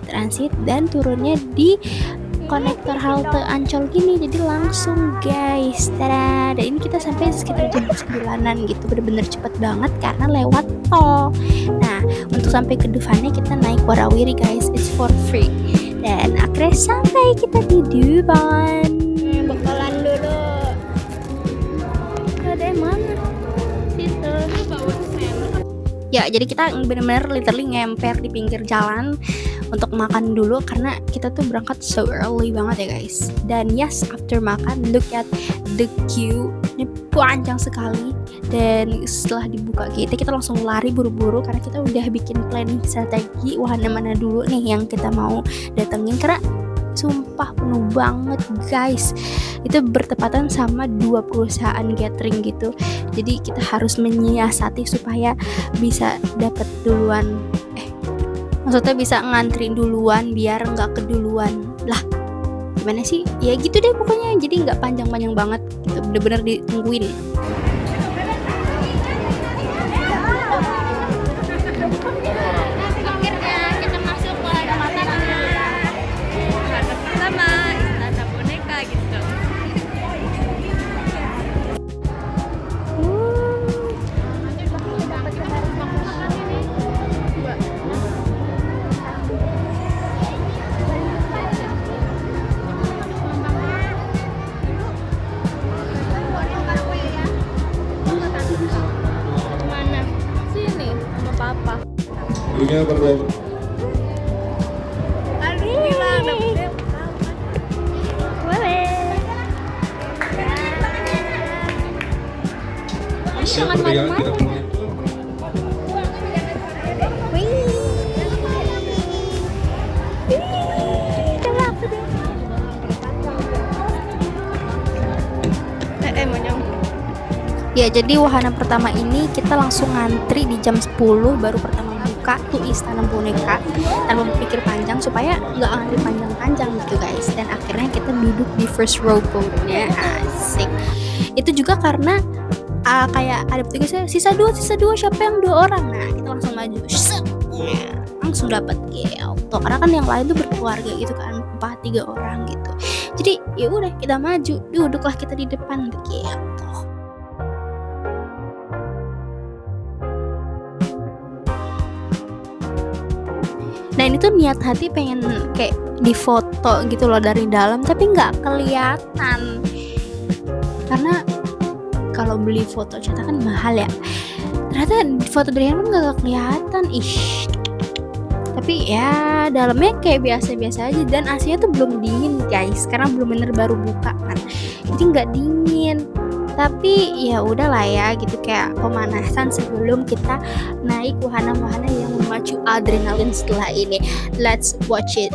transit dan turunnya di konektor halte Ancol gini, jadi langsung guys, tada. Dan ini kita sampai sekitar jam 9-an gitu, bener-bener cepet banget karena lewat tol. Nah, untuk sampai ke depannya kita naik warawiri guys, it's for free. Dan akhirnya sampai kita di Dufan. Bekalan dulu. Ada yang mana? Situ. Ya, jadi kita bener-bener literally ngemper di pinggir jalan untuk makan dulu karena kita tuh berangkat so early banget ya guys. Dan yes, after makan, look at the queue, ini panjang sekali. Dan setelah dibuka kita langsung lari buru-buru karena kita udah bikin planning strategi wahana mana dulu nih yang kita mau datengin, karena sumpah penuh banget guys. Itu bertepatan sama 2 perusahaan catering gitu, jadi kita harus menyiasati supaya bisa dapet duluan, maksudnya bisa ngantri duluan biar nggak keduluan lah. Gimana sih ya gitu deh pokoknya, jadi nggak panjang-panjang banget gitu, bener-bener ditungguin. Dunia berdoa. Jangan malu-malu. Ya, jadi wahana pertama ini kita langsung ngantri di jam 10 baru pertama buka tuh Istana Boneka, tanpa berpikir panjang supaya nggak ngantri panjang-panjang gitu guys. Dan akhirnya kita duduk di first row nya, asik. Itu juga karena kayak ada petugasnya, sisa dua siapa yang 2 orang. Nah, kita langsung maju, langsung dapat gitu. Karena kan yang lain tuh berkeluarga gitu kan, 4-3 orang gitu. Jadi ya udah kita maju, duduklah kita di depan gitu. Nah, ini tuh niat hati pengen kayak difoto gitu loh dari dalam, tapi nggak kelihatan karena kalau beli foto cetakan mahal ya. Ternyata foto dari dalam nggak kelihatan, tapi ya dalamnya kayak biasa-biasa aja. Dan AC-nya tuh belum dingin guys, karena belum bener baru buka kan, jadi nggak dingin. Tapi ya udahlah ya gitu, kayak pemanasan sebelum kita naik wahana-wahana yang memacu adrenalin setelah ini. Let's watch it.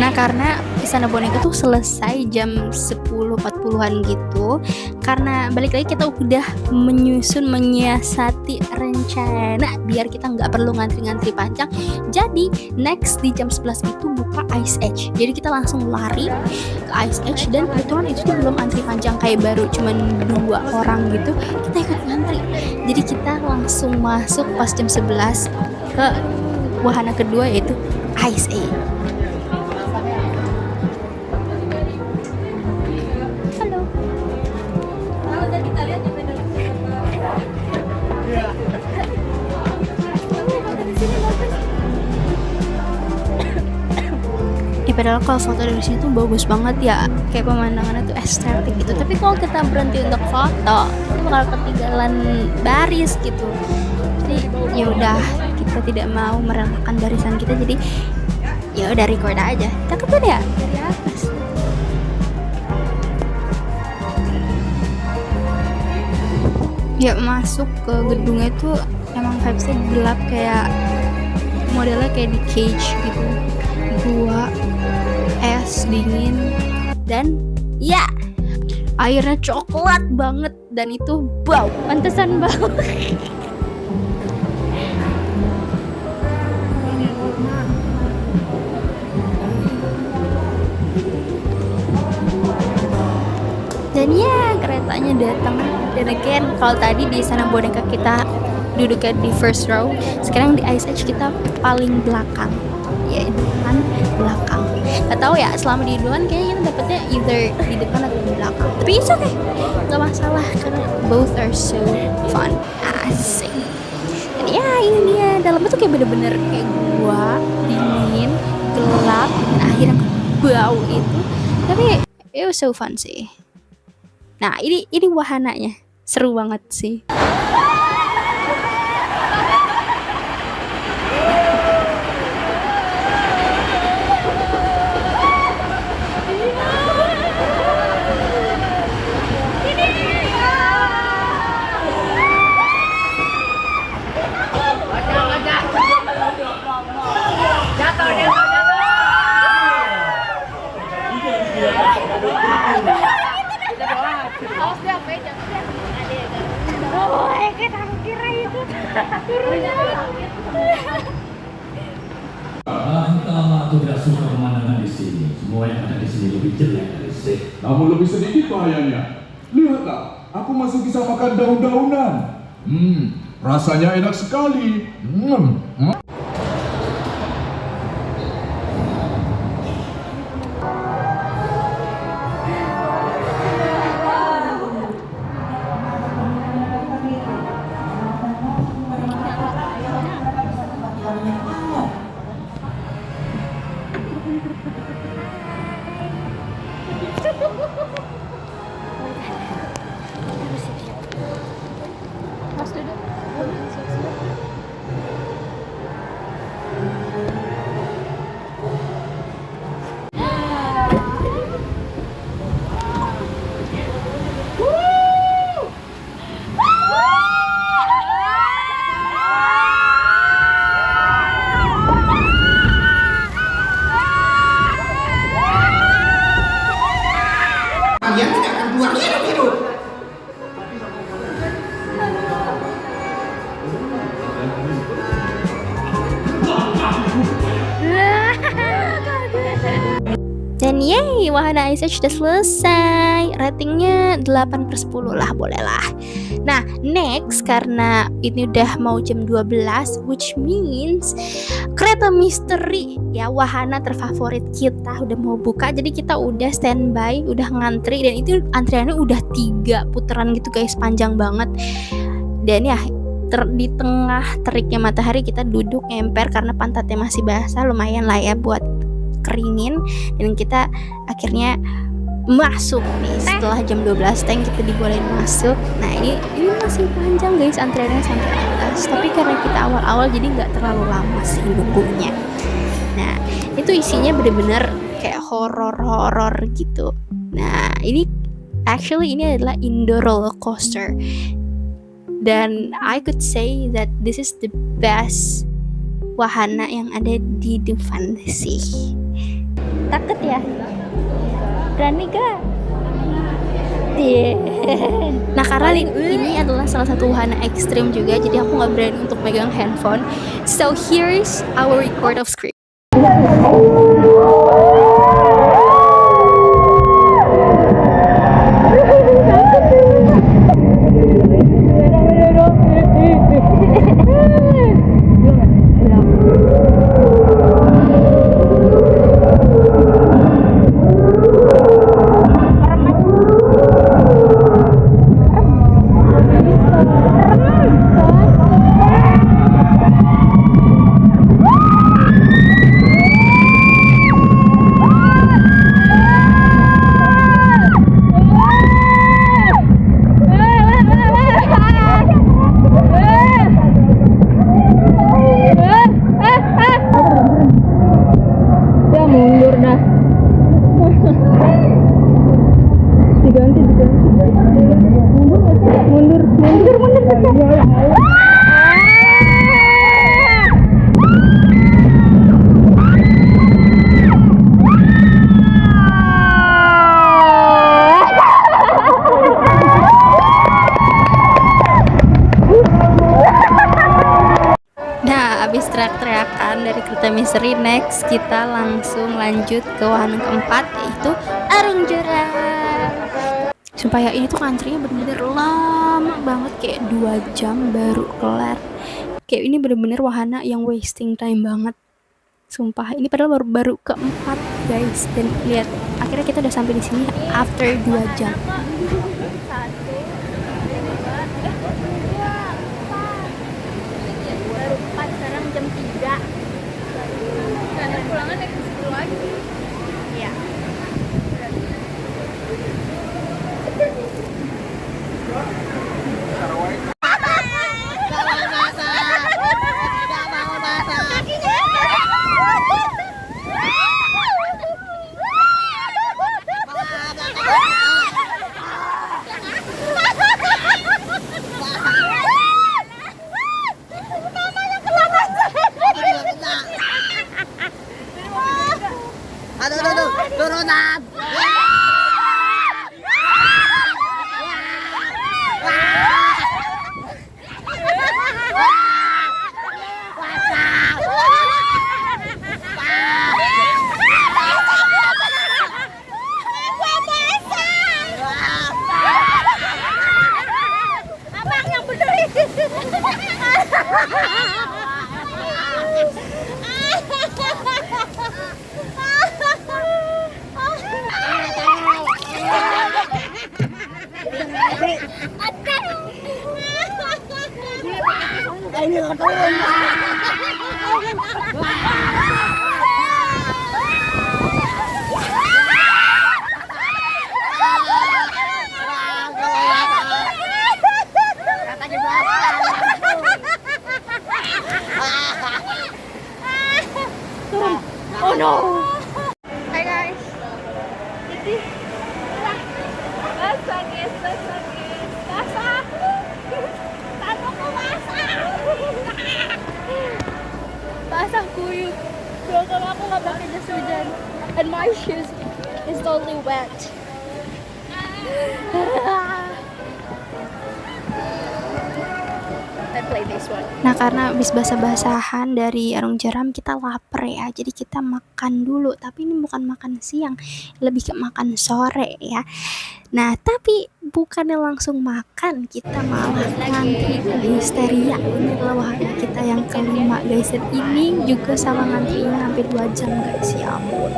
Nah, karena Istana Boneka tuh selesai jam 10.40-an gitu, karena balik lagi kita udah menyiasati rencana biar kita nggak perlu ngantri-ngantri panjang. Jadi next di jam 11 itu buka Ice Edge, jadi kita langsung lari ke Ice Edge. Dan kebetulan itu tuh belum antri panjang, kayak baru cuman 2 orang gitu, kita ikut ngantri. Jadi kita langsung masuk pas jam 11 ke wahana kedua, yaitu Ice Edge. Padahal kalau foto dari sini tuh bagus banget ya, kayak pemandangannya tuh estetik gitu. Tapi kalau kita berhenti untuk foto, itu bakal ketinggalan baris gitu. Jadi ya udah, kita tidak mau merelakan barisan kita, jadi ya udah record aja. Cakep kan ya dari atas. Ya masuk ke gedungnya tuh emang vibesnya gelap, kayak modelnya kayak di cage gitu, gua es dingin dan ya airnya coklat banget dan itu bau, pantesan bau. Dan ya keretanya datang. Dan again, kalau tadi di sana boneka kita duduknya di first row, sekarang di Ice Age kita paling belakang, ya depan belakang. Gak tahu ya, selama di depan kayaknya kita dapetnya either di depan atau di belakang, tapi it's okay, gak masalah karena both are so fun. Asik. Dan ya ini dia, dalamnya tuh kayak bener-bener kayak gua, dingin, gelap, dan akhirnya bau itu, tapi it was so fun sih. Nah ini wahananya seru banget sih. Entahlah, aku tidak suka pemandangan di sini. Semua yang ada di sini lebih jelek dari sini. Namun lebih sedikit bahayanya. Lihatlah, aku masih bisa makan daun-daunan. Rasanya enak sekali. Kalian tidak akan keluar hidup-hidup. Dan yay, wahana Ice Age udah selesai. Ratingnya 8/10 lah, boleh lah. Nah, next karena ini udah mau jam 12, which means kereta misteri ya, wahana terfavorit kita udah mau buka. Jadi kita udah standby, udah ngantri, dan itu antriannya udah 3 putaran gitu guys, panjang banget. Dan ya di tengah teriknya matahari kita duduk ngemper karena pantatnya masih basah, lumayan lah ya buat keringin. Dan kita akhirnya masuk nih setelah jam 12 teng kita dibolehin masuk. Nah ini masih panjang guys antriannya sampai atas, tapi karena kita awal-awal jadi nggak terlalu lama sih nunggunya. Nah itu isinya bener-bener kayak horor gitu. Nah ini adalah indoor roller coaster, dan I could say that this is the best wahana yang ada di Dufan sih. Takut ya? Berani gak? Nah karena ini adalah salah satu wahana ekstrim juga, jadi aku gak berani untuk megang handphone. So here's our record of script. turun dari kereta misteri. Next kita langsung lanjut ke wahana keempat, yaitu Arung Jeram. Sumpah ya, ini tuh antrinya bener-bener lama banget, kayak 2 jam baru kelar. Kayak ini bener-bener wahana yang wasting time banget. Sumpah, ini padahal baru keempat guys. Dan lihat, akhirnya kita udah sampai di sini after 2 jam. Baru 4, sekarang jam 3. Karena pulangan naik 10 lagi. Iya. Aduh, turunan. Abang yang peduli. Ini turun. Oh no. Hai guys. Jadi basah guys, basah. Tanahku basah. Basah kuyup. Belakang aku nggak pakai jas hujan. And my shoes is totally wet. Play this one. Nah, karena habis basah-basahan dari Arung Jeram, kita lapar ya. Jadi kita makan dulu. Tapi ini bukan makan siang, lebih ke makan sore ya. Nah, tapi bukannya langsung makan, kita malah ngantri ke Histeria. Ini adalah wahana kita yang kelima guys. Dan ini juga sama ngantrinya hampir 2 jam guys. Ya ampun.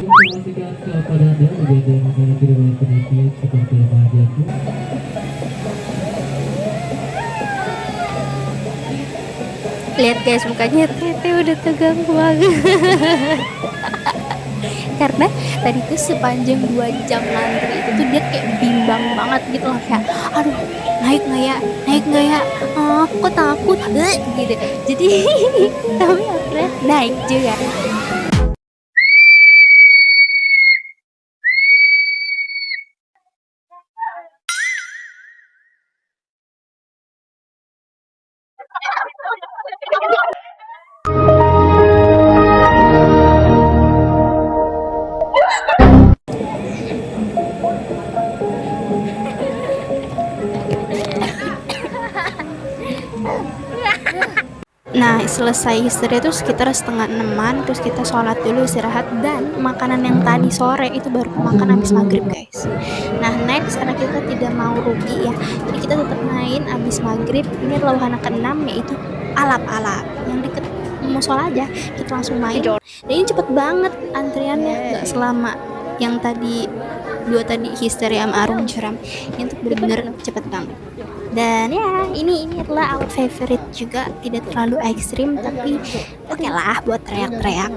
Informasikan kepada Anda bagi Anda yang memiliki riwayat penyakit seperti lemah jantung. Lihat guys, mukanya Tete udah tegang banget. Karena tadi tuh sepanjang 2 jam ngantri itu tuh dia kayak bimbang banget gitu loh, kayak aduh naik nggak ya, kok takut gitu. Jadi tapi akhirnya naik juga. Nah, selesai Histeria itu sekitar setengah 6-an, terus kita sholat dulu, istirahat, dan makanan yang tadi sore itu baru makan habis maghrib guys. Nah, next karena kita tidak mau rugi ya, jadi kita tetap main habis maghrib. Ini adalah wahana ke-6, yaitu alap-alap yang deket musola aja, kita langsung main. Dan ini cepet banget antriannya, gak selama yang tadi Histeria sama Arung Jeram. Ini tuh bener-bener cepet banget. Dan ya, ini adalah our favorite juga, tidak terlalu ekstrim tapi oke lah buat teriak-teriak.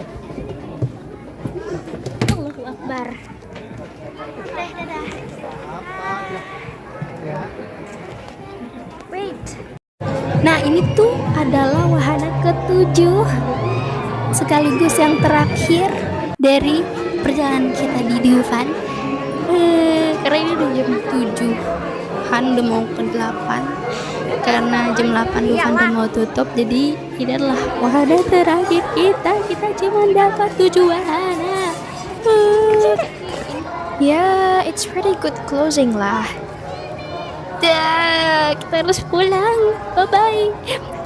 Allahu Akbar. Dadah. Wait. Nah, ini tuh adalah wahana ke-7 sekaligus yang terakhir dari perjalanan kita di Dufan. Karena ini udah jam 7-an, udah mau ke 8. Karena jam 8 Dufan udah mau tutup, jadi ini adalah wahana terakhir kita cuma dapat 7 wahana. Ya, it's pretty good closing lah. Dah, kita harus pulang. Bye-bye.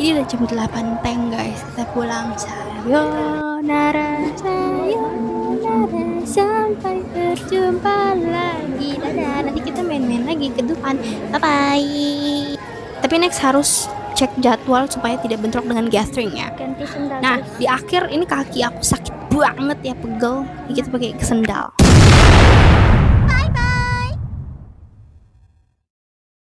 Ini udah jam 8 peng guys. Kita pulang. Sayonara, sayonara. Sampai berjumpa lagi. Dadah. Nanti kita main-main lagi ke depan. Bye-bye. Tapi next harus cek jadwal supaya tidak bentrok dengan gathering ya. Ganti sendal. Nah, di akhir ini kaki aku sakit banget ya, pegel. Jadi kita pakai sendal.